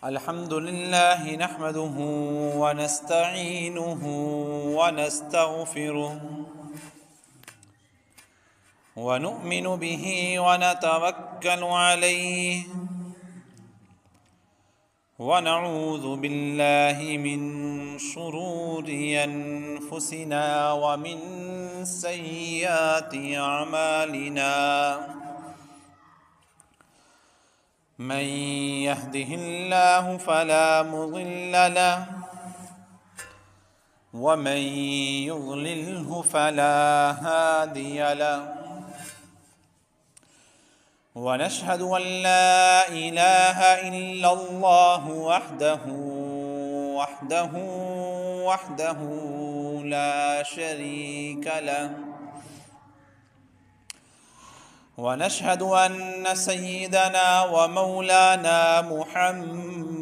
الحمد لله نحمده ونستعينه ونستغفره ونؤمن به ونتوكل عليه ونعوذ بالله من شرور أنفسنا ومن سيئات أعمالنا من يهده الله فلا مضل له ومن يضلله فلا هادي له ونشهد أن لا إله إلا الله وحده لا شريك له ونشهد أن سيدنا ومولانا محمدًا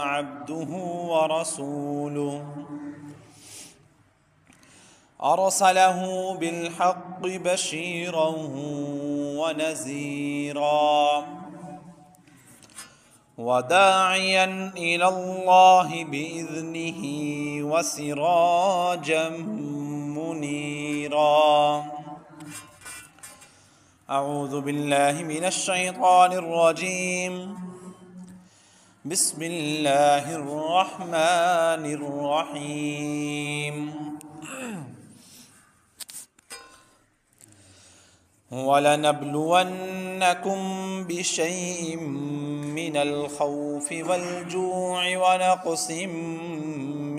عبده ورسوله أرسله بالحق بشيرا ونذيرا وداعيا إلى الله بإذنه وسراجا منيرا. أعوذ بالله من الشيطان الرجيم. بسم الله الرحمن الرحيم. وَلَنَبْلُوَنَّكُمْ بِشَيْءٍ مِّنَ الْخَوْفِ وَالْجُوعِ وَنَقْصٍ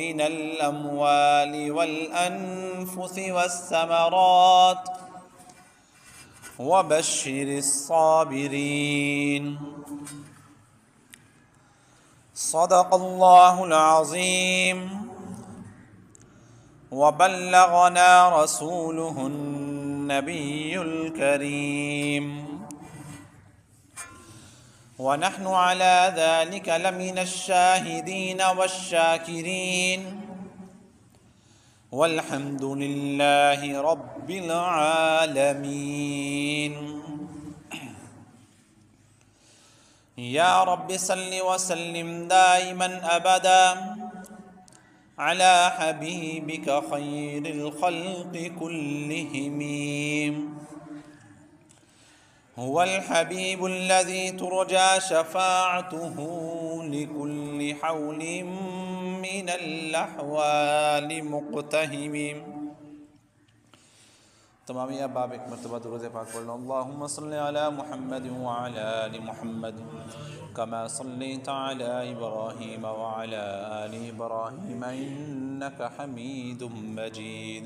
مِّنَ الْأَمْوَالِ وَالْأَنفُسِ وَالثَّمَرَاتِ وَبَشِّرِ الصَّابِرِينَ. صدق الله العظيم وبلغنا رسوله النبي الكريم ونحن على ذلك لمن الشاهدين والشاكرين والحمد لله رب العالمين. يا رب صل وسلم دائما أبدا على حبيبك خير الخلق كلهم. هو الحبيب الذي ترجى شفاعته لكل حول من الأحوال مقتهم. تمام احباب ایک مرتبہ درود پاک پڑھ لو. اللہم صل علی محمد وعلی آل محمد كما صليت على إبراهيم وعلى آل إبراهيم إنك حميد مجيد.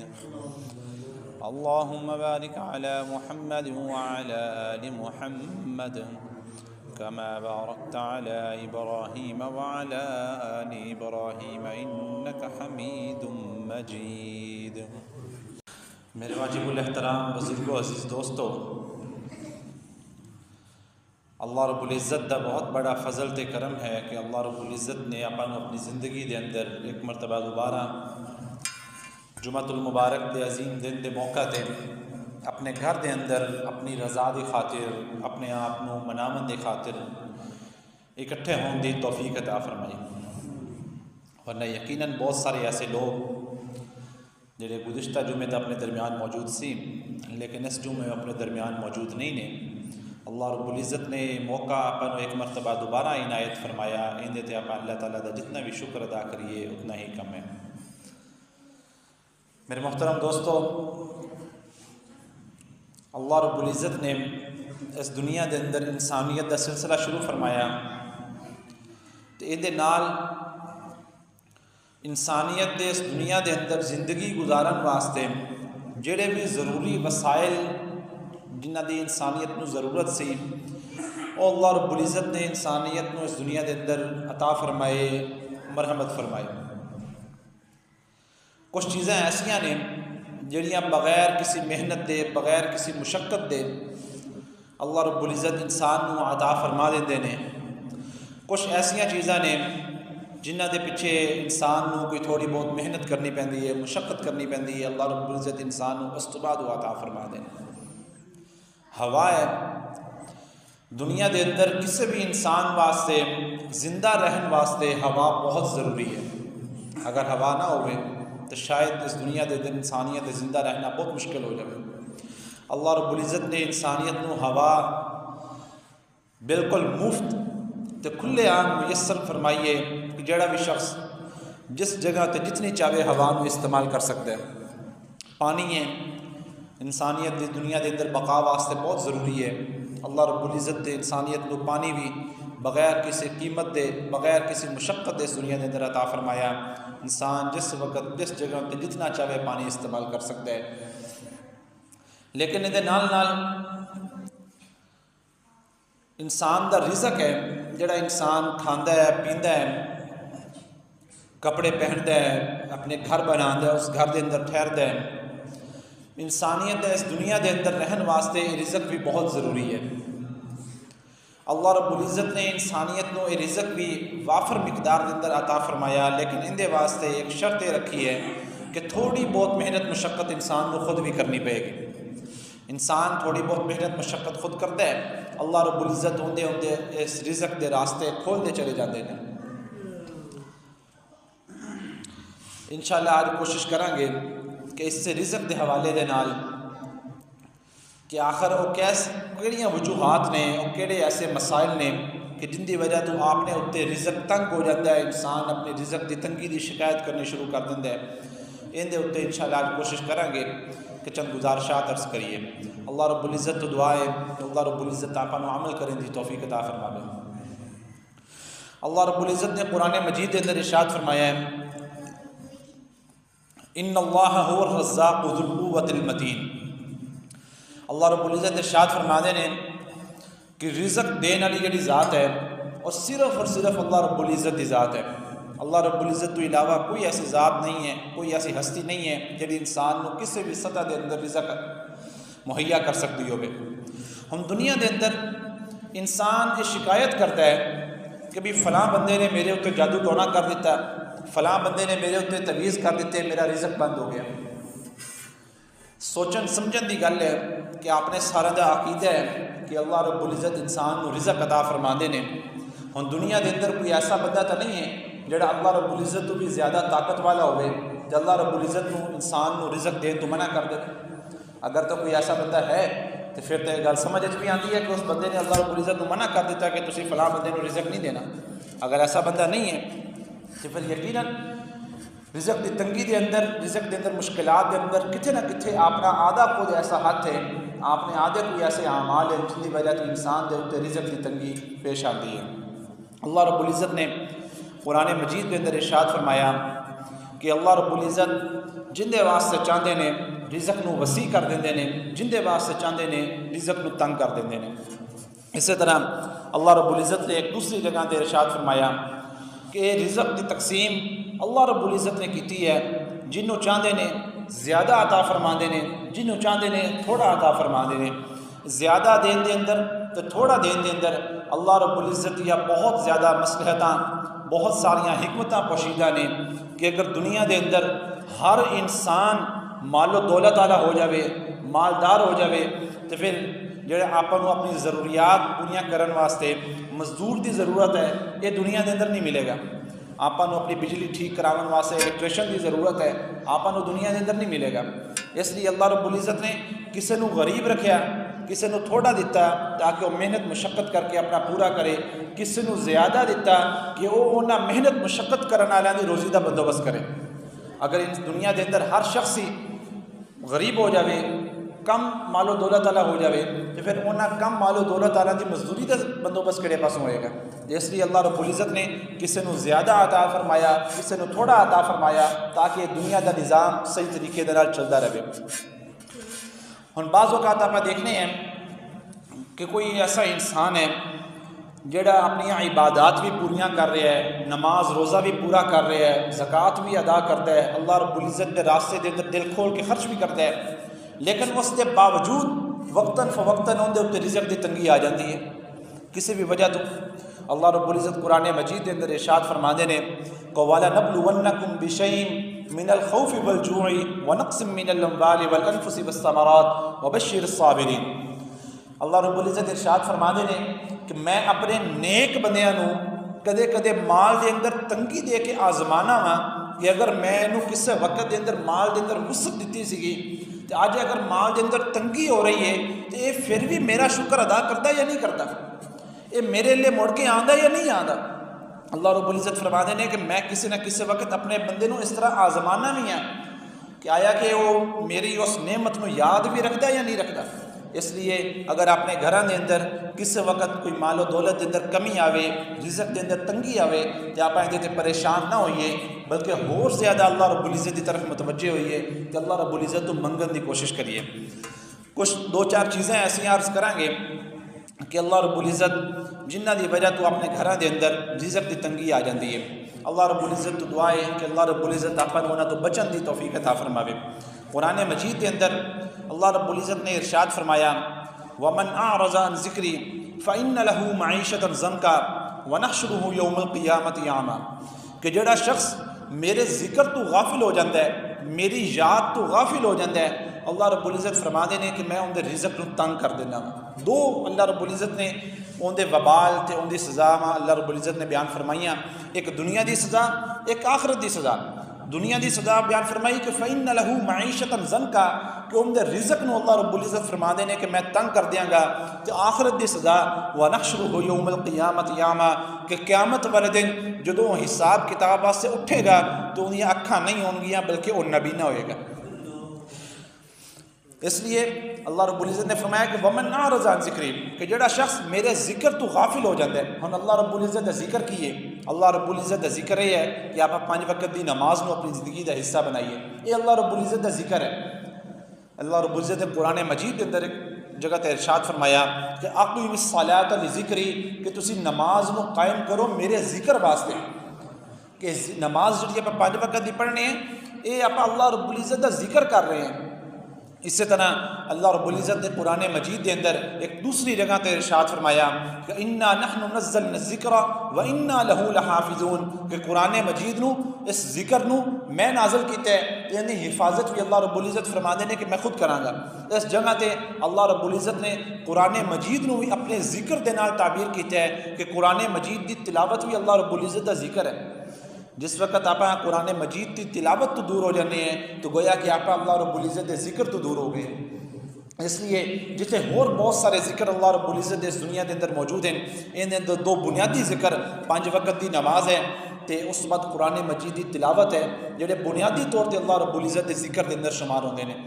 اللهم بارك على محمد وعلى آل محمد كما باركت على إبراهيم وعلى آل إبراهيم إنك حميد مجيد. میرے واجب الاحترام بزرگوں عزیز دوستو، اللہ رب العزت دا بہت بڑا فضل تے کرم ہے کہ اللہ رب العزت نے اپنی زندگی دے اندر ایک مرتبہ دوبارہ جمعۃ المبارک دے عظیم دن دے موقع تے اپنے گھر دے اندر اپنی رضا دی خاطر اپنے آپ نو مناون دی خاطر اکٹھے ہون دی توفیق عطا فرمائی. ورنہ یقیناً بہت سارے ایسے لوگ جڑے گزشتہ جمعے تے اپنے درمیان موجود سی لیکن اس جمعے اپنے درمیان موجود نہیں نے. اللہ رب العزت نے موقع اپن ایک مرتبہ دوبارہ عنایت فرمایا. اندے تے آپ اللہ تعالیٰ دا جتنا بھی شکر ادا کریے اتنا ہی کم ہے. میرے محترم دوستو، اللہ رب العزت نے اس دنیا دے اندر انسانیت دا سلسلہ شروع فرمایا تے اندے نال انسانیت دے اس دنیا دے اندر زندگی گزارن واسطے جڑے بھی ضروری وسائل جنہ دی انسانیت نو ضرورت سی او اللہ رب العزت نے انسانیت نو اس دنیا دے اندر عطا فرمائے، مرحمت فرمائے. کچھ چیزیں ایسیاں نے جڑیاں بغیر کسی محنت دے بغیر کسی مشقت دے اللہ رب العزت انسان نو عطا فرما دیندے نے. کچھ ایسیاں چیزاں نے جنہ دے پیچھے انسان نو کوئی تھوڑی بہت محنت کرنی پیندی ہے، مشقت کرنی پیندی ہے، اللہ رب العزت انسان نو اس تو بعد عطا فرما دے۔ ہوا ہے، دنیا دے اندر کسی بھی انسان واسطے زندہ رہن واسطے ہوا بہت ضروری ہے. اگر ہوا نہ ہوئے تو شاید اس دنیا دے اندر انسانیت زندہ رہنا بہت مشکل ہو جائے. اللہ رب العزت نے انسانیت نو ہوا بالکل مفت تے کھلے عام میسر فرمائیے کہ جڑا بھی شخص جس جگہ تے جتنی چاہے ہوا نو استعمال کر سکتا ہے. پانی ہے انسانیت دی دنیا دے اندر بقا واسطے بہت ضروری ہے. اللہ رب العزت نے انسانیت کو پانی بھی بغیر کسی قیمت دے بغیر کسی مشقت دے اس دنیا دے اندر عطا فرمایا. انسان جس وقت جس جگہ تے جتنا چاہے پانی استعمال کر سکتا ہے. لیکن یہ نال انسان دا رزق ہے جڑا انسان کھاندا ہے پیندا ہے کپڑے پہنتا ہے اپنے گھر بناتا ہے اس گھر دے اندر ٹھہرتا ہے. انسانیت اس دنیا دے اندر رہن واسطے یہ رزق بھی بہت ضروری ہے. اللہ رب العزت نے انسانیت نو یہ رزق بھی وافر مقدار دے اندر عطا فرمایا. لیکن ان دے واسطے ایک شرط رکھی ہے کہ تھوڑی بہت محنت مشقت انسان کو خود بھی کرنی پڑے گی. انسان تھوڑی بہت محنت مشقت خود کرتا ہے. اللہ رب العزت ہوندے ہوندے اس رزق دے راستے کھولتے چلے جاتے ہیں. انشاءاللہ آج کوشش کریں گے کہ اس سے رزق دے حوالے دے نال کہ آخر وہ کیڑیاں وجوہات نے وہ کیڑے ایسے مسائل نے کہ جن دی وجہ تو آپ نے اتنے رزق تنگ ہو جاتا ہے. انسان اپنے رزق دی تنگی دی شکایت کرنی شروع کر دیتا ہے. ان دے اتنے انشاءاللہ آج کوشش کریں گے کہ چند گزارشات عرض کریے. اللہ رب العزت تو دعا ہے کہ اللہ رب العزت آپ کو عمل کریں دی توفیق عطا فرمائے. اللہ رب العزت نے قرآن مجید کے اندر ارشاد فرمایا ہے ان اللہ هو الرزاق ذو القوۃ المتین. اللہ رب العزت ارشاد فرماتے ہیں کہ رزق دینے والی جڑی ذات ہے اور صرف اللہ رب العزت کی ذات ہے. اللہ رب العزت تو علاوہ کوئی ایسی ذات نہیں ہے کوئی ایسی ہستی نہیں ہے جڑی انسان کو کسی بھی سطح دے اندر رزق مہیا کر سکتی ہوگی. ہم دنیا دے اندر انسان یہ شکایت کرتا ہے کہ بھی فلاں بندے نے میرے اتنے جادو ٹونا کر دیتا فلاں بندے نے میرے اتنے تویز کر دیتے میرا رزق بند ہو گیا. سوچن سمجھن دی گل ہے کہ آپ نے سارا دا عقیدہ ہے کہ اللہ رب العزت انسان کو رزق عطا فرماندے نے. ہن دنیا دے اندر کوئی ایسا بندہ تو نہیں ہے جڑا اللہ رب العزت تو بھی زیادہ طاقت والا ہوئے کہ اللہ رب العزت کو انسان کو رزق دین تو منع کر دے. اگر تو کوئی ایسا بندہ ہے تو پھر تو یہ گل سمجھ بھی آتی ہے کہ اس بندے نے اللہ رب العزت کو منع کر دیتا کہ تسی فلاں بندے کو رزق نہیں دینا. اگر ایسا بندہ نہیں ہے تو پھر یقیناً رزق دی تنگی دے اندر رزق دے اندر مشکلات دے اندر کتنے نہ کتنے اپنا آدھا خود ایسا ہاتھ ہے آپ نے آدھے کوئی ایسے اعمال ہیں جن کی وجہ سے انسان دے اتنے رزق دی تنگی پیش آتی ہے. اللہ رب العزت نے قرآن مجید کے اندر ارشاد فرمایا کہ اللہ رب العزت جن دے واسطے چاہتے ہیں رزق نو وسیع کر دیندے نے جن دے واسطے چاہتے ہیں رزق نو تنگ کر دیندے نے. اسی طرح اللہ رب العزت نے ایک دوسری جگہ تے ارشاد فرمایا کہ رزق کی تقسیم اللہ رب العزت نے کیتی ہے. جنوں چاہتے ہیں زیادہ عطا فرماندے نے جنوں چاہتے ہیں تھوڑا عطا فرماندے نے. زیادہ دین دے اندر تو تھوڑا دین دے اندر اللہ رب العزت یا بہت زیادہ مصلحتاں بہت ساریاں حکمتاں پوشیدہ نے کہ اگر دنیا دے اندر ہر انسان مال و دولت والا ہو جاوے مالدار ہو جاوے تو پھر جڑے آپ اپنی ضروریات پوریاں کرن واسطے مزدور دی ضرورت ہے یہ دنیا دے اندر نہیں ملے گا. آپ اپنی بجلی ٹھیک کراون واسطے الیکٹریشن کی ضرورت ہے آپ دنیا دے اندر نہیں ملے گا. اس لیے اللہ رب العزت نے کسی نو غریب رکھیا کسی نو تھوڑا دیتا تاکہ وہ محنت مشقت کر کے اپنا پورا کرے. کسی نو زیادہ دیتا کہ وہ انہاں محنت مشقت کرنے والوں کی روزی کا بندوبست کرے. اگر اس دنیا دے اندر ہر شخص ہی غریب ہو جاوے کم مال و دولت والا ہو جاوے تو پھر انہاں کم مال و دولت والا کی مزدوری کا بندوبست کہڑے پاسوں ہوئے گا. اس لیے اللہ رب العزت نے کسی نو زیادہ عطا فرمایا کسی نو تھوڑا عطا فرمایا تاکہ دنیا کا نظام صحیح طریقے دے نال چلتا رہے. ہن بعض اوقات آپ دیکھنے ہیں کہ کوئی ایسا انسان ہے جڑا اپنی عبادات بھی پوریاں کر رہا ہے نماز روزہ بھی پورا کر رہا ہے زکوٰۃ بھی ادا کرتا ہے اللہ رب العزت کے راستے دے اندر دل کھول کے خرچ بھی کرتا ہے. لیکن اس کے باوجود وقتاً فوقتاً اندر اتنے رزق کی تنگی آ جاتی ہے کسی بھی وجہ تو. اللہ رب العزت قرآن مجید کے اندر ارشاد فرماندے نے وَلَنَبْلُوَنَّكُمْ بِشَيْءٍ مِّنَ الْخَوْفِ وَالْجُوعِ وَنَقْصٍ مِّنَ الْأَمْوَالِ وَالْأَنفُسِ وَالثَّمَرَاتِ وَبَشِّرِ الصَّابِرِينَ. اللہ رب العزت ارشاد فرماتے ہیں کہ میں اپنے نیک بندیاں نو کدے کدے مال دے اندر تنگی دے کے آزمانا وا کہ اگر میں انہوں کسے وقت دے اندر مال دے اندر وسعت دیتی سیگی تو آج اگر مال دے اندر تنگی ہو رہی ہے تو یہ پھر بھی میرا شکر ادا کرتا یا نہیں کرتا، یہ میرے لیے مڑ کے آندا یا نہیں آندا۔ اللہ رب العزت فرما دینے کہ میں کسی نہ کسی وقت اپنے بندے نو اس طرح آزمانا بھی ہے کہ آیا کہ وہ میری اس نعمت نو یاد بھی رکھتا یا نہیں رکھتا۔ اس لیے اگر اپنے گھراں دے اندر کسی وقت کوئی مال و دولت دے اندر کمی آوے، رزق دے اندر تنگی آوے تو آپ اندے تے پریشان نہ ہوئیے، بلکہ اور زیادہ اللہ رب العزت کی طرف متوجہ ہوئیے کہ اللہ رب العزت تو منگن دی کوشش کریے۔ کچھ دو چار چیزیں ایسی عرض کریں گے کہ اللہ رب العزت جنہ دی وجہ تو اپنے گھراں دے اندر رزق دی تنگی آ جاندی ہے۔ اللہ رب العزت تو دعا ہے کہ اللہ رب العزت اپن ہونا تو بچن دی توفیق عطا فرماوے۔ قرآن مجید کے اندر اللہ رب العزت نے ارشاد فرمایا وَمَنْ أَعْرَضَ عَنْ ذِكْرِي فَإِنَّ لَهُ مَعِيشَةً ضَنْكًا وَنَحْشُرُهُ يَوْمَ الْقِيَامَةِ أَعْمَىٰ کہ جڑا شخص میرے ذکر تو غافل ہو جاتا ہے، میری یاد تو غافل ہو جاتا ہے، اللہ رب العزت فرما دینے کہ میں ان دے رزق نو تنگ کر دینا۔ دو اللہ رب العزت نے ان دے وبال تے ان دی سزا اللہ رب العزت نے بیان فرمائیاں، ایک دنیا دی سزا، ایک آخرت دی سزا۔ دنیا دی سزا بیان فرمائی کہ فَإِنَّ لَهُ مَعِيشَةً ضَنْكًا کہ ان دے رزق نو اللہ رب العزت فرما دینے کہ میں تنگ کر دیاں گا۔ کہ آخرت دی سزا وَنَحْشُرُهُ يَوْمَ الْقِيَامَةِ أَعْمَىٰ کہ قیامت والے دن جدوں حساب کتاب سے اٹھے گا تو انہیں اکھاں نہیں ہوں گیاں بلکہ وہ نبینا ہوئے گا۔ اس لیے اللہ رب العزت نے فرمایا کہ وَمَنْ أَعْرَضَ عَنْ ذِكْرِي کہ جڑا شخص میرے ذکر تو غافل ہو جاتا ہے۔ ہن اللہ رب العزت کا ذکر کیے، اللہ رب العزت کا ذکر یہ ہے کہ آپ 5 وقت دی نماز نو اپنی زندگی کا حصہ بنائیے، یہ اللہ رب العزت کا ذکر ہے۔ اللہ رب العزت نے قرآن مجید کے اندر ایک جگہ تے ارشاد فرمایا کہ اقیم الصلاۃ لذکری کہ تسی نماز نو قائم کرو میرے ذکر واسطے، کہ نماز جڑی آپ 5 وقت دی پڑھنے ہیں یہ آپ اللہ رب العزت کا ذکر کر رہے ہیں۔ اسی طرح اللہ رب العزت نے قرآن مجید کے اندر ایک دوسری جگہ تے ارشاد فرمایا کہ انا نحن نزلنا الذکر وانا له لحافظون کہ قرآن مجید نو اس ذکر نو میں نازل کیتا ہے، یعنی حفاظت بھی اللہ رب العزت فرما دینے کہ میں خود کراں گا۔ اس جگہ تے اللہ رب العزت نے قرآن مجید نو بھی اپنے ذکر دے نال تعبیر کیتا ہے کہ قرآن مجید دی تلاوت بھی اللہ رب العزت کا ذکر ہے۔ جس وقت آپ قرآن مجید کی تلاوت تو دور ہو جانے ہیں تو گویا کہ آپ اللہ رب العزت کے ذکر تو دور ہو گئے۔ اس لیے جتنے اور بہت سارے ذکر اللہ رب العزت اس دنیا کے اندر موجود ہیں، ان دو بنیادی ذکر 5 وقت کی نماز ہے تے اس بعد قرآن مجید کی تلاوت ہے، جڑے بنیادی طور پہ اللہ رب العزت کے ذکر کے اندر شمار ہوتے ہیں۔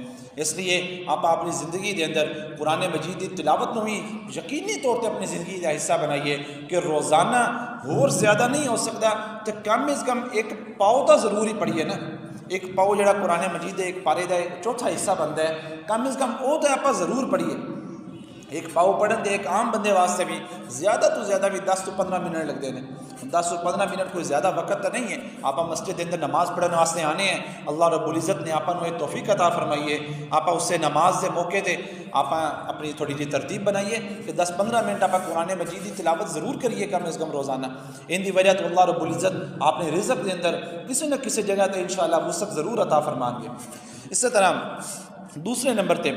اس لیے آپ اپنی زندگی کے اندر قرآن مجید کی تلاوت کو بھی یقینی طور پہ اپنی زندگی کا حصہ بنائیے کہ روزانہ اور زیادہ نہیں ہو سکتا تو کم از کم ایک پاؤ تو ضرور ہی پڑھیے نا۔ ایک پاؤ جڑا قرآن مجید ایک پارے کا چوتھا حصہ بنتا ہے، کم از کم وہ تو آپ ضرور پڑھیے۔ ایک پاؤ پڑھن دے ایک عام بندے واسطے بھی زیادہ تو زیادہ بھی 10 تو 15 منٹ لگتے ہیں۔ 10 تو 15 منٹ کوئی زیادہ وقت تو نہیں ہے۔ آپ مسجد کے اندر نماز پڑھنے واسطے آنے ہیں، اللہ رب العزت نے آپ کو توفیق عطا فرمائیے، آپ اس سے نماز کے موقع تے آپ اپنی تھوڑی جی ترتیب بنائیے کہ 10-15 منٹ آپ قرآن مجید کی تلاوت ضرور کریے کم از کم روزانہ۔ ان دی وجہ تو اللہ رب العزت آپ نے رزق کے اندر کسی نہ کسی جگہ تے انشاءاللہ وسعت ضرور عطا فرمائیں گے۔ اسی طرح دوسرے نمبر تے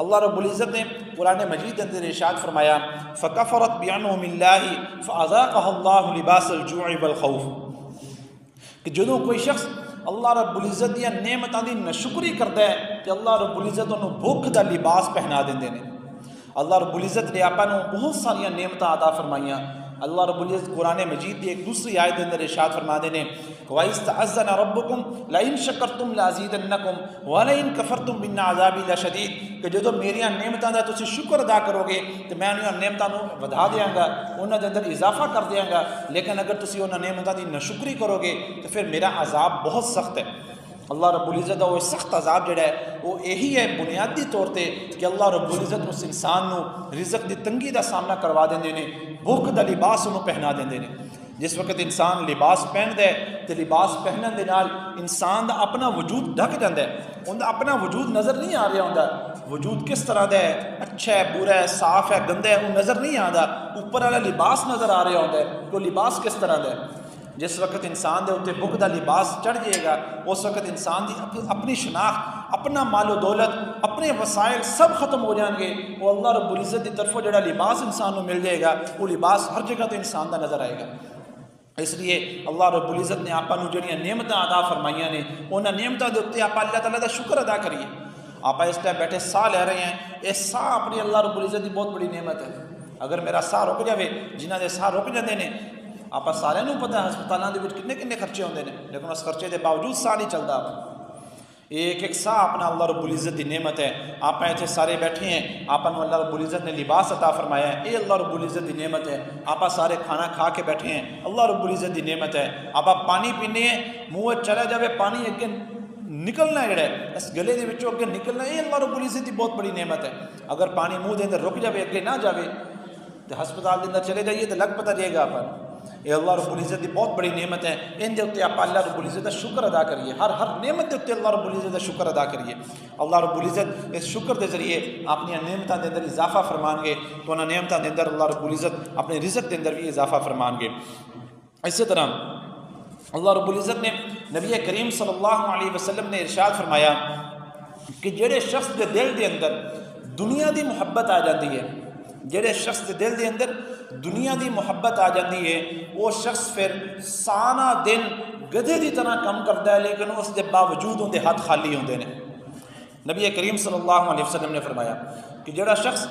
اللہ رب العزت نے قرآن مجید کے اندر ارشاد فرمایا فَكَفَرَتْ بِعَنْعُمِ اللَّهِ فَأَذَاقَهَا اللَّهُ لِبَاسَ الْجُوعِ وَالْخَوْفِ کہ جدوں کوئی شخص اللہ رب العزت دیا نعمتاں دی ناشکری کرتا ہے کہ اللہ رب العزت انہوں بھوک دا لباس پہنا دیندے نے۔ اللہ رب العزت نے آپ کو بہت ساری نعمتاں عطا فرمائیاں۔ اللہ رب العزت قرآن مجید کی ایک دوسری آیت کے اندر ارشاد فرما دینے وَإِذْ تَعَذَّنَ رَبُّكُمْ لَئِن شَكَرْتُمْ لَأَزِيدَنَّكُمْ وَلَئِن كَفَرْتُمْ بِإِنَّ عَذَابِي لَشَدِيدٌ کہ جدوں میریاں نعمتاں دا تسی شکر ادا کرو گے تو میں انہاں نعمتاں نو ودھا دیاں گا، انہاں دے اندر اضافہ کر دیاں گا، لیکن اگر تسی انہاں نعمتاں دی ناشکری کرو گے تو پھر میرا عذاب بہت سخت ہے۔ اللہ رب العزت کا وہ سخت عذاب جڑا ہے وہ یہی ہے بنیادی طور پہ کہ اللہ رب العزت اس انسان نو رزق دی تنگی دا سامنا کروا دیندے نے، بھوک دا لباس انہوں پہنا دیندے نے۔ جس وقت انسان لباس پہنتا ہے تو لباس پہنن دے نال انسان دا اپنا وجود ڈھک جاتا ہے، ان دا اپنا وجود نظر نہیں آ رہا ہوندا، وجود کس طرح دا ہے، اچھا ہے، برا ہے، صاف ہے، گندا ہے، وہ نظر نہیں آتا، اوپر والا لباس نظر آ رہا ہوتا ہے کہ وہ لباس کس طرح دا ہے۔ جس وقت انسان دے اتنے بھوک دا لباس چڑھ جائے گا اس وقت انسان دی اپنی شناخت اپنا مال و دولت اپنے وسائل سب ختم ہو جان گے، وہ اللہ رب العزت کی طرفوں جڑا لباس انسان کو مل جائے گا، وہ لباس ہر جگہ تو انسان کا نظر آئے گا۔ اس لیے اللہ رب العزت نے آپ کو جڑیاں نعمتاں عطا فرمائیاں نے، انہاں نعمتاں دے اوتے آپ اللہ تعالیٰ کا شکر ادا کریے۔ آپ اس ٹائم بیٹھے ساہ لے رہے ہیں، یہ ساہ اپنی اللہ رب العزت کی بہت بڑی نعمت ہے۔ اگر میرا ساہ رک جائے، جنہاں دے ساہ رک جاندے نے، آپ سارے پتہ ہے ہسپتالوں کے کنے کنے خرچے ہوندے نے، لیکن اس خرچے کے باوجود ساہ نہیں چلتا۔ ایک ایک ساہ اپنا اللہ رب العزت کی نعمت ہے۔ آپ ایتھے سارے بیٹھے ہیں، آپ کو اللہ رب العزت نے لباس عطا فرمایا ہے، یہ اللہ رب العزت کی نعمت ہے۔ آپ سارے کھانا کھا کے بیٹھے ہیں، اللہ رب العزت کی نعمت ہے۔ آپ پانی پینے ہیں، منہ چلا جائے پانی اگے نکلنا جڑا ہے اس گلے دے وچوں اگے نکلنا، یہ اللہ رب العزت کی بہت بڑی نعمت ہے۔ اگر پانی منہ دے اندر رک جائے اگے نہ جائے تو ہسپتال دے اندر چلے جائیے تو لگ پتہ جائے گا آپ۔ یہ اللہ رب العزت کی بہت بڑی نعمت ہے، ان دے اوتے آپ اللہ رب العزت کا شکر ادا کریے۔ ہر نعمت دے اوتے اللہ رب العزت کا شکر ادا کریے۔ اللہ رب العزت اس شکر دے ذریعے اپنی نعمتاں دے اندر اضافہ فرمان گے، تو انہاں نعمتاں دے اندر اللہ رب العزت اپنے رزق دے اندر بھی اضافہ فرمان گے۔ اسی طرح اللہ رب العزت نے نبی کریم صلی اللہ علیہ وسلم نے ارشاد فرمایا کہ جڑے شخص دے دل دے اندر دنیا دی محبت آ جاتی ہے، جڑے شخص دے دل دے اندر دنیا دی محبت آ جاتی ہے، وہ شخص پھر سارا دن گدھے دی طرح کم کرتا ہے، لیکن اس دے باوجود ان دے ہاتھ خالی ہوندے نے۔ نبی کریم صلی اللہ علیہ وسلم نے فرمایا کہ جڑا شخص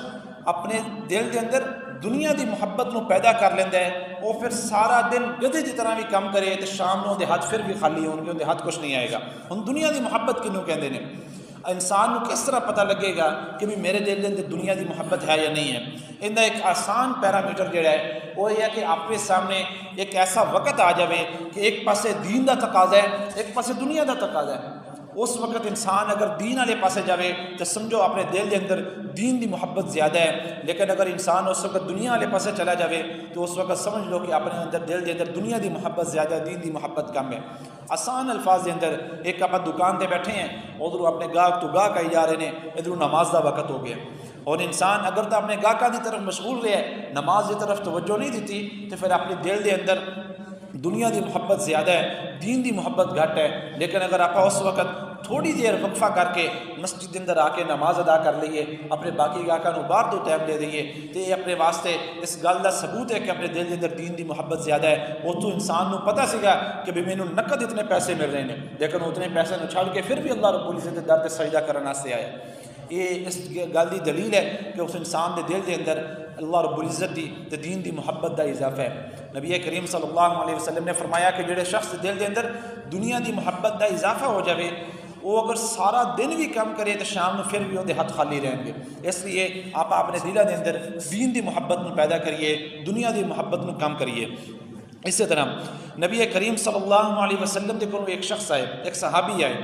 اپنے دل دے اندر دنیا دی محبت نو پیدا کر لیندہ ہے، وہ پھر سارا دن گدھے دی طرح بھی کم کرے تو شام نو دے ہاتھ پھر بھی خالی ہون گے، ان دے ہاتھ کچھ نہیں آئے گا۔ ہن دنیا دی محبت کنوں کہندے نے؟ انسان کو کس طرح پتہ لگے گا کہ بھی میرے دل دے اندر دنیا دی محبت ہے یا نہیں ہے؟ ان کا ایک آسان پیرامیٹر جڑا ہے وہ یہ ہے کہ آپ کے سامنے ایک ایسا وقت آ جائے کہ ایک پاسے دین دا تقاضا ہے، ایک پاسے دنیا دا تقاضا ہے۔ اس وقت انسان اگر دین والے پاسے جاوے تو سمجھو اپنے دل کے اندر دین دی محبت زیادہ ہے، لیکن اگر انسان اس وقت دنیا والے پاسے چلا جاوے تو اس وقت سمجھ لو کہ اپنے اندر دل کے اندر دنیا دی محبت زیادہ ہے، دین دی محبت کم ہے۔ آسان الفاظ کے اندر ایک آپ دکان تے بیٹھے ہیں، ادھر اپنے گاہک تو گاہک آئی جا رہے ہیں، ادھر نماز دا وقت ہو گیا، اور انسان اگر تو اپنے گاہکاں دی طرف مشغول رہے ہے، نماز دی طرف توجہ نہیں دیتی، تو پھر اپنے دل دے اندر دنیا دی محبت زیادہ ہے، دین دی محبت گھٹ ہے۔ لیکن اگر آپ اس وقت تھوڑی دیر وقفہ کر کے مسجد کے اندر آ کے نماز ادا کر لئیے، اپنے باقی گاہکاں نو باہر تو ٹائم دے دئیے، تو یہ اپنے واسطے اس گل کا ثبوت ہے کہ اپنے دل کے اندر دین دی محبت زیادہ ہے۔ وہ تو انسان نو پتہ سیگا کہ بھی مینوں نقد اتنے پیسے مل رہے ہیں، لیکن اتنے پیسے نو چھڑ کے پھر بھی اللہ رب العزت کے در تے سجدہ کرنے واسطے آیا۔ یہ اس گل کی دلیل ہے کہ اس انسان دے دل کے اندر اللہ رب العزت دی تے دین دی محبت دا اضافہ ہے۔ نبی کریم صلی اللہ علیہ وسلم نے فرمایا کہ جڑے شخص دل کے اندر دنیا دی محبت دا اضافہ ہو جاوے، وہ اگر سارا دن بھی کم کرے تو شام میں پھر بھی وہ ہاتھ خالی رہیں گے۔ اس لیے آپ اپنے دلوں کے اندر دین دی محبت میں پیدا کریے، دنیا دی محبت میں کم کریے۔ اسی طرح نبی کریم صلی اللہ علیہ وسلم کے کول ایک شخص آئے، ایک صحابی آئے،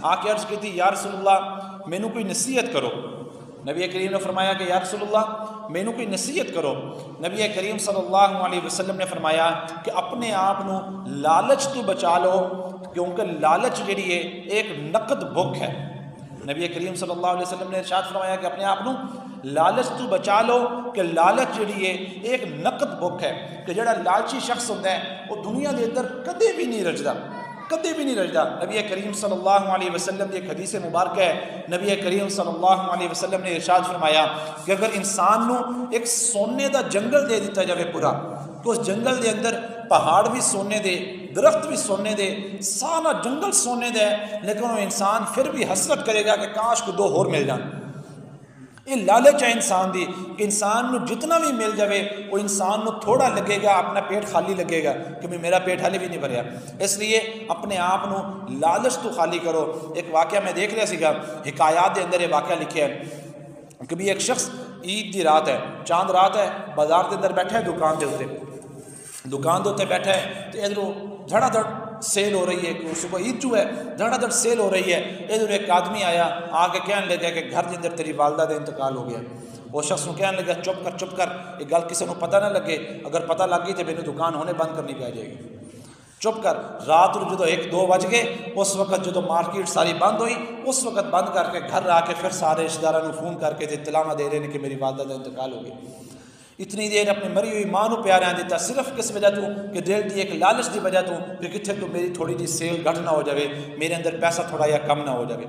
آ کے عرض کی تھی یا رسول اللہ مینوں کوئی نصیحت کرو۔ نبی کریم نے فرمایا کہ یا رسول اللہ مینوں کوئی نصیحت کرو۔ نبی کریم صلی اللہ علیہ وسلم نے فرمایا کہ اپنے آپ نو لالچ تو بچا لو، کیونکہ لالچ جڑی ہے ایک نقد بھوک ہے۔ نبی کریم صلی اللہ علیہ وسلم نے ارشاد فرمایا کہ اپنے آپ نو لالچ تو بچا لو، کہ لالچ جڑی ہے ایک نقد بھوک ہے، کہ جڑا لالچی شخص ہوتا ہے وہ دنیا دے اندر کدے بھی نہیں رجدا، کدے بھی نہیں رجدا۔ نبی کریم صلی اللہ علیہ وسلم کی ایک حدیث مبارکہ ہے، نبی کریم صلی اللہ علیہ وسلم نے ارشاد فرمایا کہ اگر انسان نو ایک سونے دا جنگل دے دیتا جاوے پورا، تو اس جنگل دے اندر پہاڑ بھی سونے دے، درخت بھی سونے دے، سارا جنگل سونے دے، لیکن وہ انسان پھر بھی حسرت کرے گا کہ کاش کو دو اور مل جان۔ یہ لالچ ہے انسان دی کہ انسان نو جتنا بھی مل جاوے وہ انسان نو تھوڑا لگے گا، اپنا پیٹ خالی لگے گا کہ میرا پیٹ حالے بھی نہیں بھریا۔ اس لیے اپنے آپ نو لالچ تو خالی کرو۔ ایک واقعہ میں دیکھ رہا سیگا، حکایات دے اندر یہ واقعہ لکھیا ہے کہ بھی ایک شخص عید دی رات ہے، چاند رات ہے، بازار دے اندر بیٹھا ہے، دکان دے اتنے بیٹھا ہے، تو ادھروں دھڑا دھڑ سیل ہو رہی ہے، صبح عید جو ہے دھڑا دھڑ سیل ہو رہی ہے۔ ادھر ایک آدمی آیا، آ کے کہنے لگا کہ گھر کے اندر تیری والدہ دا انتقال ہو گیا۔ وہ شخص کہنے لگا چپ کر، یہ گل کسی کو پتہ نہ لگے، اگر پتہ لگ گئی تو میری دکان ہونے بند کرنی پہ جائے گی، چپ کر۔ رات جدو 1-2 بج گئے، اس وقت جدو مارکیٹ ساری بند ہوئی، اس وقت بند کر کے گھر آ کے پھر سارے رشتہ داراں نوں فون کر کے اطلاع دے رہے ہیں کہ میری والدہ کا انتقال ہو گیا۔ اتنی دیر اپنی مری ہوئی ماں نو پیار نہیں دیتا، صرف کس وجہ تو کہ دل دی ایک لالچ دی وجہ تو کہ کتنے تو میری تھوڑی جی سیل گھٹ نہ ہو جائے، میرے اندر پیسہ تھوڑا یا کم نہ ہو جائے۔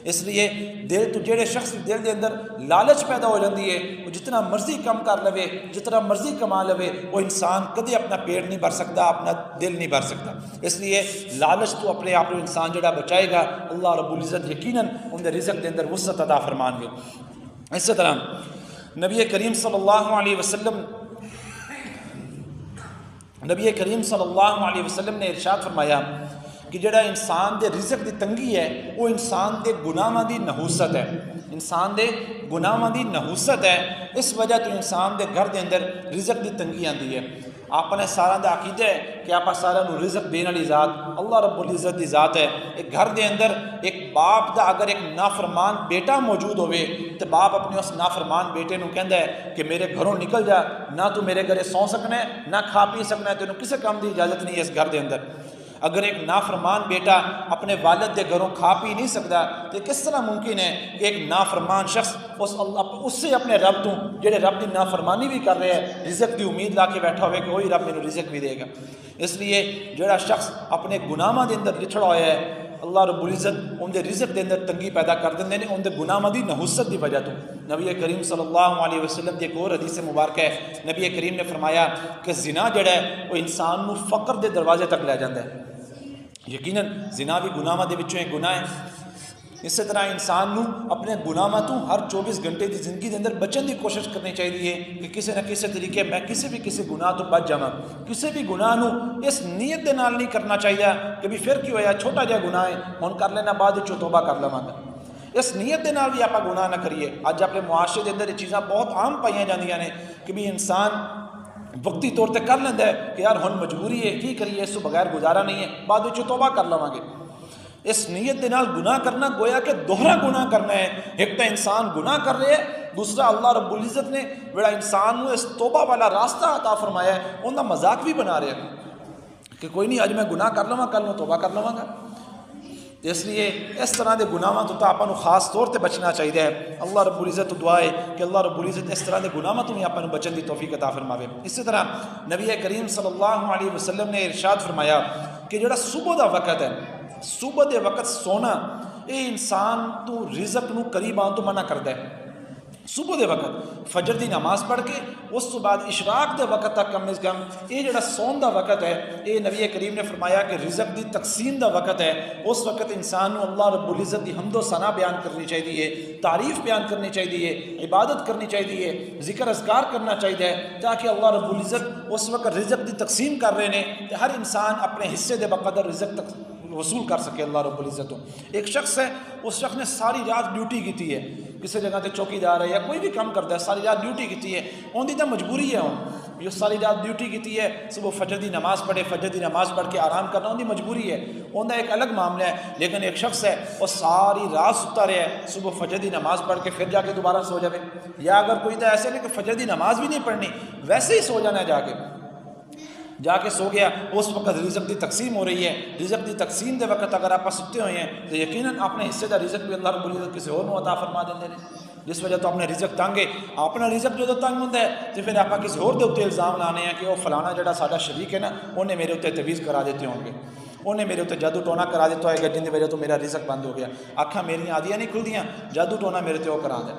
اس لیے دل تو جہے شخص دل دے اندر لالچ پیدا ہو جاتی ہے، وہ جتنا مرضی کم کر لوے، جتنا مرضی کما لوے، وہ انسان کدی اپنا پیٹ نہیں بھر سکتا، اپنا دل نہیں بھر سکتا۔ اس لیے لالچ تو اپنے آپ انسان جڑا بچائے گا، اللہ رب العزت یقیناً ان دے رزق دے اندر وسعت عطا فرمان گے۔ اسی طرح نبی کریم صلی اللہ علیہ وسلم نے ارشاد فرمایا کہ جڑا انسان دے رزق دی تنگی ہے وہ انسان دے گناہاں دی نحوست ہے، انسان دے گناہاں دی نحوست ہے، اس وجہ تو انسان دے گھر دے اندر رزق دی تنگی آندی ہے۔ آپ نے سارا دا عقیدہ ہے کہ آپ سارا نو رزق دین والی ذات اللہ رب العزت دی ذات ہے۔ ایک گھر دے اندر ایک باپ دا اگر ایک نافرمان بیٹا موجود ہوئے تو باپ اپنے اس نافرمان بیٹے نو کہندا ہے کہ میرے گھروں نکل جا، نہ تو میرے گھرے سو سکنا ہے نہ کھا پی سکنا ہے، تینوں کسی کام دی اجازت نہیں ہے اس گھر دے اندر۔ اگر ایک نافرمان بیٹا اپنے والد دے گھروں کھا پی نہیں سکتا تو کس طرح ممکن ہے کہ ایک نافرمان شخص اس سے اپنے رب تو جڑے رب کی نافرمانی بھی کر رہے ہیں رزق کی امید لا کے بیٹھا ہوئے کہ وہی رب میرے رزق بھی دے گا۔ اس لیے جڑا شخص اپنے گناہاں دے اندر لچھڑا ہوا ہے، اللہ رب العزت ان دے رزق دے اندر تنگی پیدا کر دیندے نے ان دے گناہاں دی نحوست دی وجہ تو۔ نبی کریم صلی اللہ علیہ وسلم دی ایک اور حدیث مبارکہ ہے، نبی کریم نے فرمایا کہ زنا جڑا ہے وہ انسان نو فقر دے دروازے تک لے جاندا ہے۔ یقیناً زنا بھی گناہاں دے وچوں ایک گناہ ہے۔ اسی طرح انسان نو اپنے گناہاں تو ہر 24 گھنٹے دی زندگی دے اندر بچن دی کوشش کرنی چاہیے کہ کسی نہ کسی طریقے میں کسی گناہ تو بچ جاواں۔ کسی بھی گناہ نو اس نیت دے نال نہیں کرنا چاہیے کہ بھی پھر کی ہویا چھوٹا جہا گناہ ہے ہن کر لینا بعد وچ توبہ کر لواں گا، اس نیت دے نال بھی آپ گناہ نہ کریے۔ اج اپنے معاشرے دے اندر یہ چیزاں بہت عام پائیاں جاندیاں نے کہ بھی انسان وقتی طور تے کر لیندہ ہے کہ یار ہن مجبوری ہے کی کریے، اس تو بغیر گزارا نہیں ہے، بعد وچ توبہ کر لواں گے۔ اس نیت دے نال گناہ کرنا گویا کہ دوہرا گناہ کرنا ہے، ایک تو انسان گناہ کر رہے ہے، دوسرا اللہ رب العزت نے بڑا انسان نو اس توبہ والا راستہ عطا فرمایا ہے، ان دا مذاق بھی بنا رہے ہیں کہ کوئی نہیں اج میں گناہ کر لواں کل میں توبہ کر لواں گا۔ اس لیے اس طرح دے گناہاں تو آپ کو خاص طور تے بچنا چاہیے۔ اللہ رب العزت دعا ہے کہ اللہ رب العزت اس طرح دے گناہاں تو بھی آپ کو بچن دی توفیق عطا فرماوے۔ اسی طرح نبی کریم صلی اللہ علیہ وسلم نے ارشاد فرمایا کہ جڑا صبح دا وقت ہے، صبح دے وقت سونا یہ انسان تو رزق نو قریب آن تو منع کرتا ہے۔ صبح دے وقت فجر دی نماز پڑھ کے اس تو بعد اشراق دے وقت تک کم از کم یہ جڑا سون دا وقت ہے، یہ نبی کریم نے فرمایا کہ رزق دی تقسیم دا وقت ہے۔ اس وقت انسان نو اللہ رب العزت دی حمد و ثنا بیان کرنی چاہیے، تعریف بیان کرنی چاہیے، عبادت کرنی چاہیے، ذکر اذکار کرنا چاہیے، تاکہ اللہ رب العزت اس وقت رزق دی تقسیم کر رہے ہیں کہ ہر انسان اپنے حصے دے بقدر رزق وصول کر سکے اللہ رب العزت۔ ایک شخص ہے، اس شخص نے ساری رات ڈیوٹی کی ہے، کسی جگہ تے چوکی دار ہے یا کوئی بھی کام کرتا ہے، ساری رات ڈیوٹی کی ہے، ان کی تو مجبوری ہے یہ ساری رات ڈیوٹی کی ہے، صبح فجر دی نماز پڑھے، فجر دی نماز پڑھ کے آرام کرنا ان کی مجبوری ہے، ان کا ایک الگ معاملہ ہے۔ لیکن ایک شخص ہے وہ ساری رات ستا رہا ہے، صبح فجر دی نماز پڑھ کے پھر جا کے دوبارہ سو جائے، یا اگر کوئی تو ایسے نہیں کہ فجر دی نماز بھی نہیں پڑھنی، ویسے ہی سو جانا ہے، جا کے سو گیا، اس وقت رزق دی تقسیم ہو رہی ہے، رزق دی تقسیم دے وقت اگر آپ ستے ہوئے ہیں تو یقیناً اپنے حصے دا رزق بھی اللہ رب العزت کسی اور عطا فرما دیندے نے، جس وجہ تو اپنے رزق تنگ ہے، اپنا رزق جو تنگ ہوتا ہے تو پھر آپ کسی اور دے اتنے الزام لانے ہیں کہ وہ فلانا جڑا ساڈا شریک ہے نا انہیں میرے اتنے تویز کرا دیتے ہوں گے، انہیں میرے اتنے جادو ٹونا کرا دیتا ہوئے گا جن کی وجہ تو میرا رزق بند ہو گیا، آنکھاں میری آدیاں نہیں کھلدیاں، جادو ٹونا میرے تے وہ کرا دے۔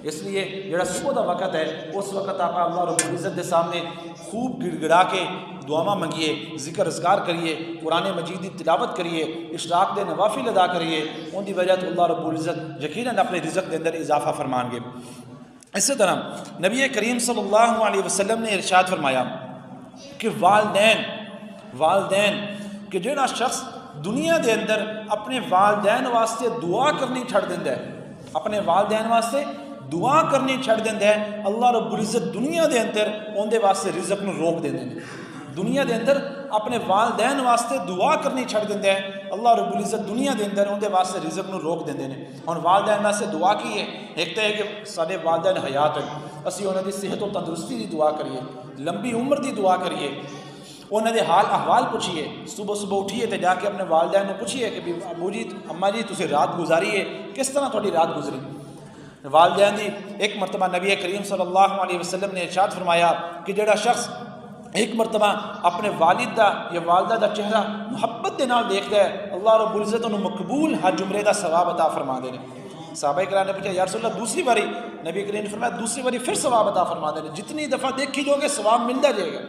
اس لیے جڑا صبح دا وقت ہے اس وقت آپ اللہ رب العزت کے سامنے خوب گڑ گڑا کے دعاواں منگیے، ذکر اذکار کریے، قرآن مجید کی تلاوت کریے، اشراق دے نوافل ادا کریے، ان کی وجہ تو اللہ رب العزت یقیناً اپنے رزق کے اندر اضافہ فرمان گے۔ اسی طرح نبی کریم صلی اللہ علیہ وسلم نے ارشاد فرمایا کہ والدین کہ جڑا شخص دنیا دے اندر اپنے والدین واسطے دعا کرنی چھڑ دیندہ ہے، اپنے والدین واسطے دعا کرنی چھڑ دیندہ ہے، اللہ رب العزت دنیا دے اندر ان دے واسطے رزق نو روک دیندے ہیں۔ دنیا دے اندر اپنے والدین واسطے دعا کرنی چھڑ دیندہ ہے، اللہ رب العزت دنیا دے اندر ان دے واسطے رزق نو روک دیندے ہیں۔ اور والدین واسطے دعا کی ہے، ایک تو ہے کہ سارے والدین حیات ہیں، اسی انہوں دی صحت و تندرستی دی دعا کریے، لمبی عمر دی دعا کریے، انہوں دے حال احوال پوچھیے، صبح اٹھیے تو جا کے اپنے والدین کو پوچھیے کہ ابو جی اماں جی تسی رات گزاری ہے، کس طرح تھوڑی رات گزری، والدین دی ایک مرتبہ نبی کریم صلی اللہ علیہ وسلم نے ارشاد فرمایا کہ جڑا شخص ایک مرتبہ اپنے والد دا یا والدہ دا چہرہ محبت دے نال دیکھدا ہے، اللہ رب العزت انہوں مقبول حج عمرے دا ثواب عطا فرما دے نے۔ صحابہ کرام نے پوچھا یا رسول اللہ دوسری باری؟ نبی کریم نے فرمایا دوسری باری پھر ثواب عطا فرما دے نے، جتنی دفعہ دیکھی جو گے ثواب ملتا جائے گا۔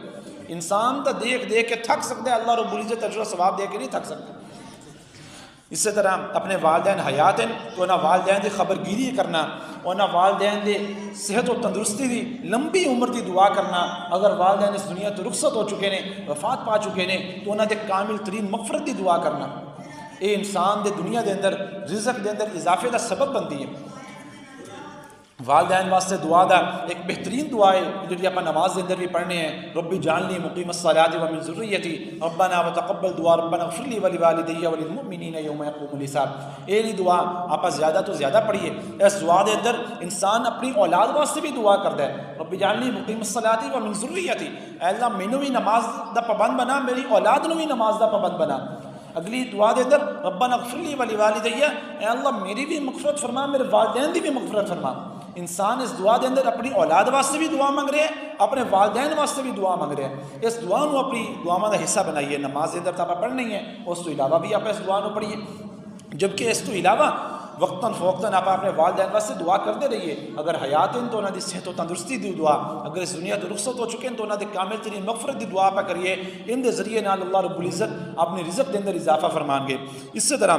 انسان تو دیکھ دیکھ کے تھک سکتا ہے، اللہ رب العزت اجر و ثواب دے کے نہیں تھک سکتا۔ اسی طرح اپنے والدین حیات ہیں تو انہاں والدین دی خبرگیری کرنا، انہاں والدین دے صحت و تندرستی دی لمبی عمر دی دعا کرنا۔ اگر والدین اس دنیا تو رخصت ہو چکے نے، وفات پا چکے نے، تو انہاں دے کامل ترین مغفرت دی دعا کرنا۔ اے انسان دے دنیا دے اندر رزق دے اندر اضافے دا سبب بنتی ہے۔ والدین واسطے دعا دا ایک بہترین دعا ہے جو آپ نماز دے اندر بھی پڑھنے ہیں، ربی جعلنی مقیم الصلاۃ ومن ذریتی ربنا وتقبل دعا ربنا اغفر لی ولوالدی وللمؤمنین یوم یقوم الحساب۔ یہ دعا آپ زیادہ تو زیادہ پڑھیے۔ اس دعا دے اندر انسان اپنی اولاد واسطے بھی دعا کرتا ہے، ربی جعلنی مقیم الصلاۃ ومن ذریتی، اے اللہ مینوں بھی نماز دا پابند بنا، میری اولاد نوں بھی نماز دا پابند بنا۔ اگلی دعا دے اندر ربنا اغفر لی ولوالدی، اے اللہ میری بھی مغفرت فرما، میرے والدین دی بھی مغفرت فرما۔ انسان اس دعا دے اندر اپنی اولاد واسطے بھی دعا مانگ رہے ہیں، اپنے والدین واسطے بھی دعا مانگ رہے ہیں۔ اس دعا نو اپنی دعاواں دا حصہ بنائیے۔ نماز دے اندر تو آپ پڑھنی ہے، اس تو علاوہ بھی آپ اس دعا نو پڑھیے، جبکہ اس تو علاوہ وقتاً فوقتاً آپ اپنے والدین واسطے دعا کرتے رہیے۔ اگر حیات ہیں تو انہاں دی صحت و تندرستی دی دعا، اگر اس دنیا تو رخصت ہو چکے ہیں تو انہاں دے کامل ترین مغفرت دی دعا پہ کریے۔ ان دے ذریعے نال اللہ رب العزت اپنے رزق دے اندر اضافہ فرمان گے۔ اسی طرح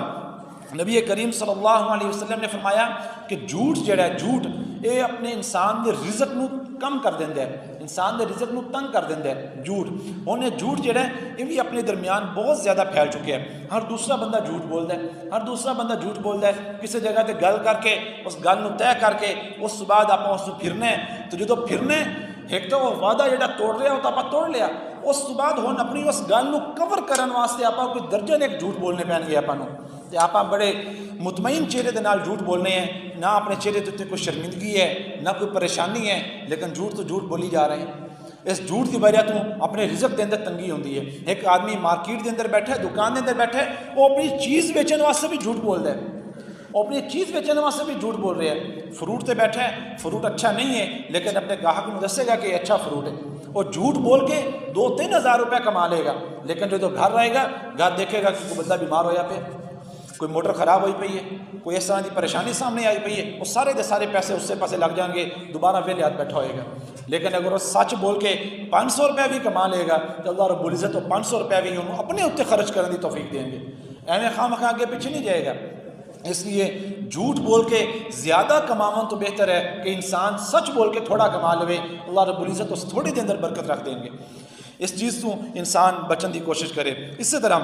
نبی کریم صلی اللہ علیہ وسلم نے فرمایا کہ جھوٹ جڑا ہے، جھوٹ یہ اپنے انسان دے رزق نو کم کر دیندا ہے، انسان دے رزق نو تنگ کر دیندا ہے جھوٹ۔ انہیں جھوٹ جڑا ہے یہ بھی اپنے درمیان بہت زیادہ پھیل چکے ہیں۔ ہر دوسرا بندہ جھوٹ بولتا ہے، ہر دوسرا بندہ جھوٹ بولتا ہے، کسی جگہ تے گل کر کے اس گل نو طے کر کے اس بعد آپ اس پھرنا ہے، تو جدو پھرنا ہے ایک تو وہ وعدہ جڑا توڑ رہا وہ تو آپ توڑ لیا، اس بعد ہن اپنی اس گل نو کور کرن واسطے آپ کوئی درجن ایک جھوٹ بولنے پین گے آپ نو، تے آپ بڑے مطمئن چہرے دے نال جھوٹ بولنے ہیں، نہ اپنے چہرے تے اتنے کوئی شرمندگی ہے نہ کوئی پریشانی ہے، لیکن جھوٹ تو جھوٹ بولی جا رہے ہیں۔ اس جھوٹ کی وجہ تو اپنے رزق دے اندر تنگی ہوندی ہے۔ ایک آدمی مارکیٹ دے اندر بیٹھا ہے، دکان دے اندر بیٹھا ہے، وہ اپنی چیز بیچن واسطے بھی جھوٹ بولتا ہے، وہ اپنی چیز بیچنے واسطے بھی جھوٹ بول رہے ہیں۔ فروٹ تے بیٹھا ہے، فروٹ اچھا نہیں ہے لیکن اپنے گاہک کو دسے گا کہ یہ اچھا فروٹ ہے، وہ جھوٹ بول کے 2-3 ہزار روپے کما لے گا، لیکن جو گھر رہے گا گھر دیکھے گا کہ کوئی بندہ بیمار ہویا پہ، کوئی موٹر خراب ہوئی پئی ہے، کوئی اس طرح کی پریشانی سامنے آئی پئی ہے، وہ سارے دے سارے پیسے اس سے پاسے لگ جائیں گے، دوبارہ ویلے ہاتھ بیٹھا ہوئے گا۔ لیکن اگر وہ سچ بول کے 500 روپے بھی کما لے گا تو اللہ رب العزت 500 روپے بھی انہوں اپنے اتنے خرچ کرنے کی توفیق دیں گے، ایویں خواہ مخواہ آگے پیچھے نہیں جائے گا۔ اس لیے جھوٹ بول کے زیادہ کماون تو بہتر ہے کہ انسان سچ بول کے تھوڑا کما لے، اللہ رب العزت اس تھوڑے دے اندر برکت رکھ دیں گے۔ اس چیز تو انسان بچن کی کوشش کرے۔ اسی طرح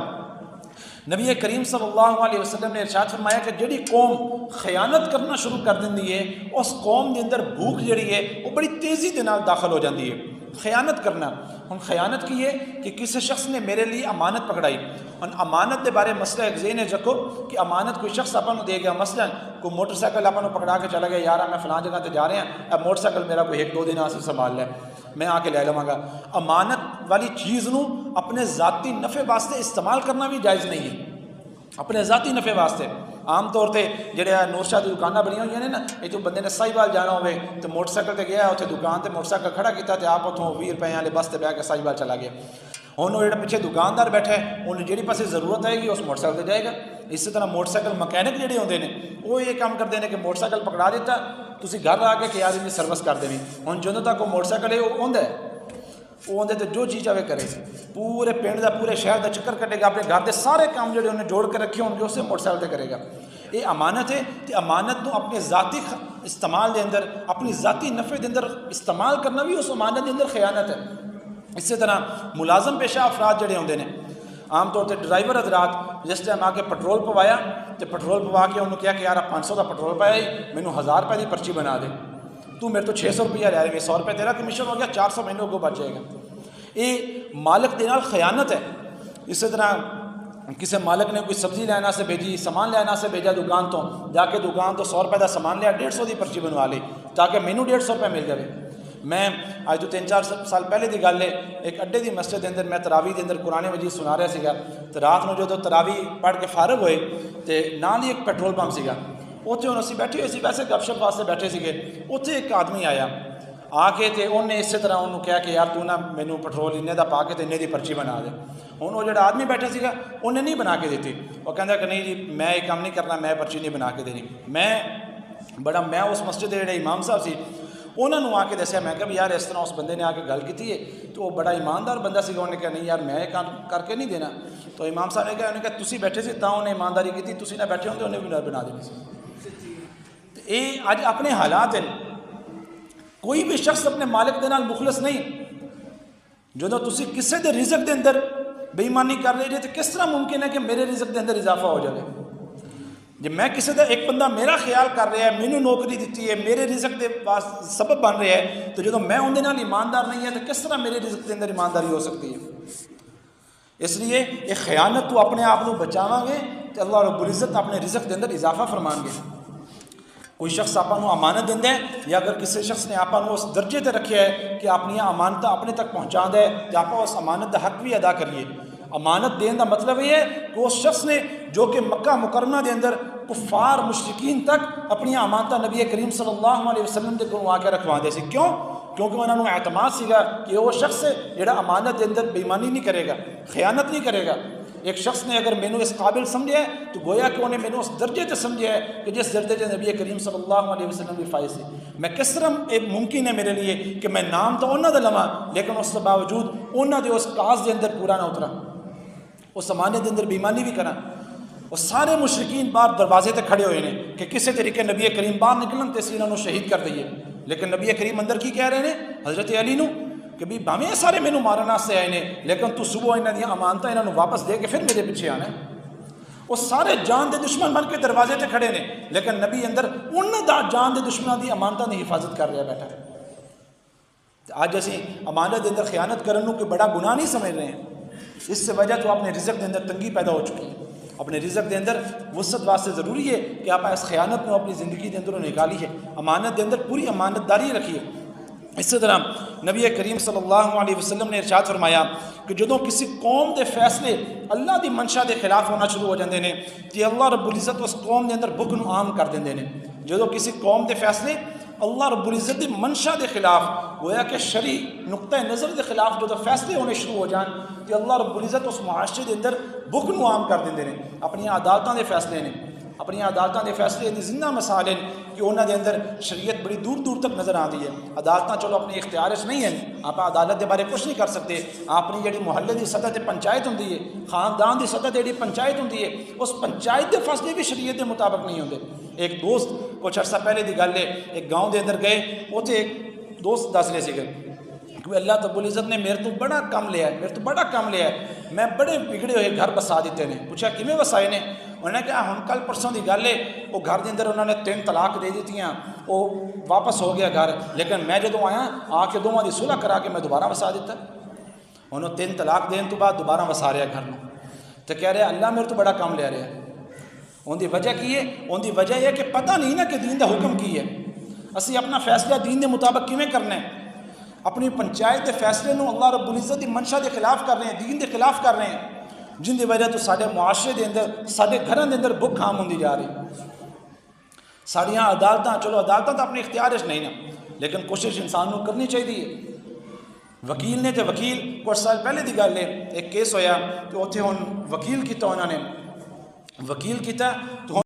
نبی کریم صلی اللہ علیہ وسلم نے ارشاد فرمایا کہ جڑی قوم خیانت کرنا شروع کر دیندی ہے اس قوم دے اندر بھوک جڑی ہے وہ بڑی تیزی دے نال داخل ہو جاندی ہے۔ خیانت کرنا، ہن خیانت کی ہے کہ کسی شخص نے میرے لیے امانت پکڑائی، ہن امانت دے بارے مسئلہ ایک ذہن رکھو کہ امانت کوئی شخص آپ دے گیا، مثلا کوئی موٹر سائیکل آپ پکڑا کے چلا گیا، یار میں فلاں جگہ تے جا رہے ہیں، اب موٹر سائیکل میرا کوئی 1-2 دن سے سنبھال لے، میں آ کے لے لواں گا۔ امانت والی چیز نو اپنے ذاتی نفع واسطے استعمال کرنا بھی جائز نہیں ہے، اپنے ذاتی نفع واسطے۔ عام طور تے جڑے نور شاہ دی دکاناں بنی ہوئی ہیں نا، یہ جو بندے نے ساہیوال جانا ہوئے تو موٹر سائیکل تے گیا، اتنے دکان تے موٹر سائیکل کھڑا کیتا تے آپ اتوں 20 روپے والے بس تے بہ کے ساہیوال چلا گیا۔ ہن وہ جڑا پیچھے دکاندار بیٹھا ہے انہیں جہی پاسے ضرورت آئے گی اس موٹر سائیکل تے جائے گا۔ اسی طرح موٹر سائیکل مکینک جڑے ہوندے نے وہ یہ کام کرتے ہیں کہ موٹر سائیکل پکڑا دیتا، تسی گھر آ کے یار ان سروس کر دینی، ہن جدوں تک وہ موٹر سائیکل ہے وہ آندا ہے، وہ اندر جو چیز چاہے کرے، پورے پنڈ دا پورے شہر دا چکر کٹے گا، اپنے گھر دے سارے کام جڑے انہیں جوڑ کے رکھے ہوں گے اسے موٹر سائیکل تے کرے گا۔ یہ امانت ہے، تو امانت کو اپنے ذاتی استعمال دے اندر، اپنی ذاتی نفع دے اندر استعمال کرنا بھی اس امانت دے اندر خیانت ہے۔ اسی طرح ملازم پیشہ افراد جڑے ہوندے نے، عام طور تے ڈرائیور حضرات جس ٹائم آ کے پٹرول پوایا تو پٹرول پوا کے انہوں کہا کہ یار 500 کا پٹرول پایا، مینوں 1000 روپے کی پرچی بنا دے، تو میرے تو 600 روپیہ لے رہے، 100 روپے تیرا کمیشن ہو گیا، 400 مہینوں کو بچ جائے گا۔ یہ مالک دے نال خیانت ہے۔ اسی طرح کسی مالک نے کوئی سبزی لینا سے بھیجی، سامان لینا سے بھیجا دکان تو، جا کے دکان تو 100 روپے کا سامان لیا، 150 کی پرچی بنوا لی تاکہ مینوں 150 روپے مل جائے۔ میں آج تو 3-4 سال پہلے کی گل ہے، ایک اڈے کی مسجد کے اندر میں تراویح کے اندر قرآن مجید سنا رہا سا، تو رات میں جو تراویح پڑھ کے فارغ ہوئے تو نال ہی ایک پیٹرول پمپ سا، ਉੱਥੇ ਹੁਣ ਅਸੀਂ ਬੈਠੇ ਹੋਏ ਸੀ, ਵੈਸੇ ਗੱਪਸ਼ਪ ਵਾਸਤੇ ਬੈਠੇ ਸੀਗੇ। ਉੱਥੇ ਇੱਕ ਆਦਮੀ ਆਇਆ, ਆ ਕੇ ਤੇ ਉਹਨੇ ਇਸੇ ਤਰ੍ਹਾਂ ਉਹਨੂੰ ਕਿਹਾ ਕਿ ਯਾਰ ਤੂੰ ਨਾ ਮੈਨੂੰ ਪੈਟਰੋਲ ਇੰਨੇ ਦਾ ਪਾ ਕੇ ਤੇ ਇੰਨੇ ਦੀ ਪਰਚੀ ਬਣਾ ਦੇ। ਹੁਣ ਉਹ ਜਿਹੜਾ ਆਦਮੀ ਬੈਠਾ ਸੀਗਾ ਉਹਨੇ ਨਹੀਂ ਬਣਾ ਕੇ ਦਿੱਤੀ। ਉਹ ਕਹਿੰਦਾ کہ نہیں جی میں یہ کام نہیں کرنا, میں پرچی نہیں بنا کے دینی. میں اس مسجد کے جڑے امام صاحب سی انہوں نے آ کے دسیا, میں کہ بھی یار اس طرح اس بندے نے آ کے گل کی ہے. تو وہ بڑا ایماندار بندہ سی, انہوں نے کہا نہیں یار میں یہ کام کر کے نہیں دینا. تو امام صاحب نے کہا, انہوں نے کہا تسی بیٹھے سی تاں انہیں ایمانداری کی, تسی نہ بیٹھے ہوندے انہیں بھی نہ بنا دینی سی. یہ اج اپنے حالات ہیں. کوئی بھی شخص اپنے مالک دے نال مخلص نہیں. جدوں تسی کسے دے رزق دے اندر بے ایمانی کر رہے جی تو کس طرح ممکن ہے کہ میرے رزق دے اندر اضافہ ہو جائے. جب میں کسی دا ایک بندہ میرا خیال کر رہا ہے, مینوں نوکری دیتی ہے, میرے رزق دے سبب بن رہا ہے, تو جدوں میں اندے نال ایماندار نہیں ہے تو کس طرح میرے رزق دے اندر ایمانداری ہو سکتی ہے. اس لیے یہ خیانت تو اپنے آپ کو بچاواں گے تو اللہ رب العزت اپنے رزق دے اندر اضافہ فرمان گے. کوئی شخص آپ کو امانت دیندا ہے, یا اگر کسی شخص نے آپ کو اس درجے تے رکھیا ہے کہ اپنی امانت اپنے تک پہنچا ہے, تو آپ اس امانت کا حق بھی ادا کریے. امانت دین کا مطلب یہ ہے کہ اس شخص نے جو کہ مکہ مکرمہ دے اندر کفار مشرکین تک اپنی امانت نبی کریم صلی اللہ علیہ وسلم کے کولوں آ کے رکھوا دے سی. کیوں؟ کیونکہ انہوں نے اعتماد سیگا کہ وہ شخص جڑا امانت دے اندر بے ایمانی نہیں کرے گا, خیانت نہیں کرے گا. ایک شخص نے اگر مینوں اس قابل سمجھا ہے تو گویا کہ انہیں مینوں اس درجے تے سمجھا ہے کہ جس درجے تے نبی کریم صلی اللہ علیہ وسلم کی فائز ہے. میں کس طرح ممکن ہے میرے لیے کہ میں نام تو انہوں دا لواں لیکن اس کے باوجود انہوں دے اس کاز دے اندر پورا نہ اترا, اس امانت دے اندر بے ایمانی بھی کرا. اور سارے مشرکین باہر دروازے تے کھڑے ہوئے ہیں کہ کسی طریقے نبی کریم باہر نکلن تے اسی انہوں شہید کر دئیے. لیکن نبی کریم اندر کی کہہ رہے ہیں حضرت علی نو کہ بھی بھاویں سارے مینوں مارن واسطے آئے ہیں, لیکن تو صبح انہاں دی امانتاں انہاں نوں واپس دے کے پھر میرے پیچھے آنا ہے. وہ سارے جان دے دشمن بن کے دروازے تے کھڑے نے, لیکن نبی اندر انہاں دا جان دے دشمناں دی امانتاں دی حفاظت کر رہا بیٹھا. اج اسی امانت دے اندر خیانت کرن نوں کوئی بڑا گناہ نہیں سمجھ رہے ہیں. اس سے وجہ تو اپنے رزق دے اندر تنگی پیدا ہو چکی ہے. اپنے رزق دے اندر وسعت واسطے ضروری ہے کہ آپ اس خیانت کو اپنی زندگی دے اندر نکالی ہے, امانت دے اندر پوری امانت داری رکھیے. اسی طرح نبی کریم صلی اللہ علیہ وسلم نے ارشاد فرمایا کہ جدوں کسی قوم دے فیصلے اللہ دی منشا دے خلاف ہونا شروع ہو جاندے نے کہ اللہ رب العزت اس قوم دے اندر بغض نوں عام کر دیندے نے. جدوں کسی قوم دے فیصلے اللہ رب العزت دی منشا دے خلاف گویا کہ شرعی نقطہ نظر دے خلاف جدوں فیصلے ہونے شروع ہو جان کہ اللہ رب العزت اس معاشرے دے اندر بغض نوں عام کر دیندے نے. اپنی عدالتاں دے فیصلے نے, اپنی عدالتاں دے فیصلے دی زندہ مثال ہیں کہ انہاں دے اندر شریعت بڑی دور دور تک نظر آتی ہے. عدالتاں چلو اپنے اختیار وچ نہیں ہیں, آپ عدالت دے بارے کچھ نہیں کر سکتے. اپنی جڑی محلے دی سطح تے پنچایت ہوندی ہے, خاندان دی سطح تے جڑی پنچایت ہوندی ہے, اس پنچایت دے فیصلے بھی شریعت دے مطابق نہیں ہوندے. ایک دوست کچھ عرصہ پہلے دی گل ہے, ایک گاؤں دے اندر گئے, اوتھے ایک دوست دس رہے سیگے کہ اللہ رب العزت نے میرے تو بڑا کم لیا ہے, میرے تو بڑا کم لیا ہے, میں بڑے بگڑے ہوئے گھر بسا دیتے ہیں. پوچھا کیویں وسائے نے؟ انہوں نے کہا ہن کل پرسوں دی گل ہے, وہ گھر دے اندر انہوں نے 3 طلاق دے دیتیاں, وہ واپس ہو گیا گھر, لیکن میں جدوں آیا آ کے دونوں دی صلح کرا کے میں دوبارہ وسا دیتا. انہوں 3 طلاق دین تو بعد دوبارہ وسا رہا گھر نوں, تو کہہ رہے اللہ میرے تو بڑا کم لے رہا ہے. ان دی وجہ کی ہے؟ ان دی وجہ یہ ہے کہ پتہ نہیں نا کہ دین دا حکم کی ہے. اسی اپنا فیصلہ دین دے مطابق کیویں کرنا ہے؟ اپنی پنچایت دے فیصلے نوں اللہ رب العزت دی منشا دے خلاف کر رہے ہیں, دین دے خلاف کر رہے ہیں, جن دی وجہ تو سارے معاشرے دے اندر سارے گھراں دے اندر بھوک عام ہوندی جا رہی. ساڑیاں عدالتاں, چلو عدالتاں تو اپنے اختیار وچ نہیں نا, لیکن کوشش انسان نوں کرنی چاہیے. وکیل نے تے وکیل کچھ سال پہلے دی گل ہے, ایک کیس ہویا تو اتنے ہن وکیل کیتا, انہوں نے وکیل کیتا تو